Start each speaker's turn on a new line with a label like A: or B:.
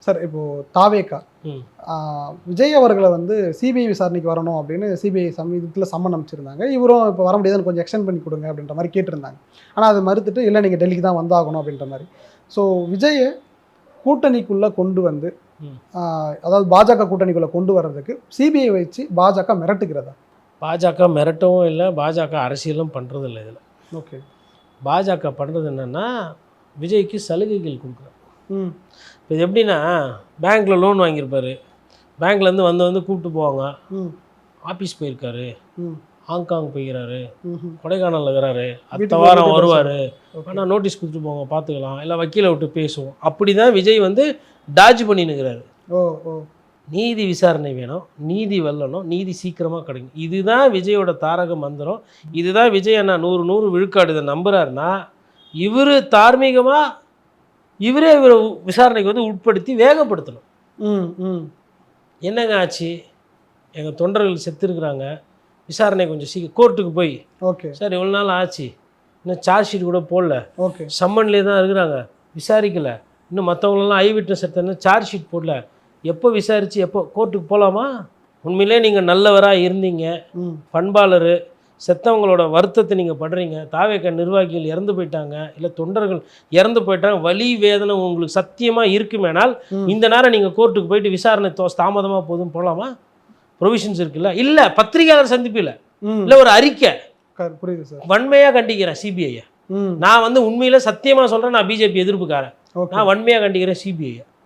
A: Sir இப்போது தாவேகா விஜய் அவர்களை வந்து சிபிஐ விசாரணைக்கு வரணும் அப்படின்னு சிபிஐ சமீபத்தில் சம்மன் அமைச்சிருந்தாங்க. இவரும் இப்போ வர முடியாதுன்னு கொஞ்சம் எக்ஸ்டெண்ட் பண்ணி கொடுங்க அப்படின்ற மாதிரி கேட்டிருந்தாங்க. ஆனால் அதை மறுத்துட்டு இல்லை நீங்கள் டெல்லிக்கு தான் வந்தாகணும் அப்படின்ற மாதிரி. ஸோ விஜயை கூட்டணிக்குள்ளே கொண்டு வந்து அதாவது பாஜக கூட்டணிக்குள்ளே கொண்டு வர்றதுக்கு சிபிஐ வச்சு பாஜக மிரட்டுகிறதா?
B: பாஜக மிரட்டவும் இல்லை, பாஜக அரசியலும் பண்ணுறதில்லை. இதில்
A: ஓகே,
B: பாஜக பண்ணுறது என்னென்னா விஜய்க்கு சலுகைகள் கொடுக்குறாங்க. இப்போ இது எப்படின்னா, பேங்க்கில் லோன் வாங்கியிருப்பார், பேங்க்லேருந்து வந்து கூப்பிட்டு போவாங்க. ஆஃபீஸ் போயிருக்காரு, ஹாங்காங் போய்கிறாரு, கொடைக்கானல் இருக்கிறாரு, அடுத்த வாரம் வருவார், ஆனால் நோட்டீஸ் கொடுத்துட்டு போங்க பார்த்துக்கலாம், இல்லை வக்கீலை விட்டு பேசுவோம். அப்படி தான் விஜய் வந்து டாஜ் பண்ணினுக்கிறாரு. நீதி விசாரணை வேணும், நீதி வெல்லணும், நீதி சீக்கிரமாக கிடைக்கும். இதுதான் விஜயோட தாரக மந்திரம். இதுதான் விஜய் அண்ணா 100 விழுக்காடு இதை நம்புகிறாருன்னா, இவர் தார்மீகமாக இவரே இவரை விசாரணைக்கு வந்து உட்படுத்தி வேகப்படுத்தணும். என்னங்க ஆச்சு, எங்கள் தொண்டர்கள் செத்துருக்குறாங்க, விசாரணை கொஞ்சம் சீக்கிரம் கோர்ட்டுக்கு போய்
A: ஓகே
B: சார் இவ்வளோ நாள் ஆச்சு, இன்னும் சார்ஜ் ஷீட் கூட போடல,
A: ஓகே
B: சம்மன்லேயே தான் இருக்கிறாங்க, விசாரிக்கலை, இன்னும் மற்றவங்களெல்லாம் ஐ விட்னஸ் எடுத்தோன்னா சார்ஜ் ஷீட் போடல, எப்போ விசாரித்து எப்போ கோர்ட்டுக்கு போகலாமா? உண்மையிலே நீங்கள் நல்லவராக இருந்தீங்க, பண்பாளர், செத்தவங்களோட வருத்தத்தை நீங்கள் படுறீங்க, தாவேக நிர்வாகிகள் இறந்து போயிட்டாங்க, இல்லை தொண்டர்கள் இறந்து போயிட்டாங்க, வலி வேதனை உங்களுக்கு சத்தியமாக இருக்குமேனால் இந்த நேரம் நீங்கள் கோர்ட்டுக்கு போயிட்டு விசாரணை தாமதமாக போதும் போகலாமா? ப்ரொவிஷன்ஸ் இருக்குல்ல. இல்லை பத்திரிகையாளர் சந்திப்பில் இல்லை ஒரு அறிக்கை,
A: புரியுது சார்,
B: வன்மையாக கண்டிக்கிறேன் சிபிஐயை. நான் வந்து உண்மையில் சத்தியமாக சொல்கிறேன், நான் பிஜேபி எதிர்ப்புக்காரன், நான் வன்மையாக கண்டிக்கிறேன் சிபிஐயை.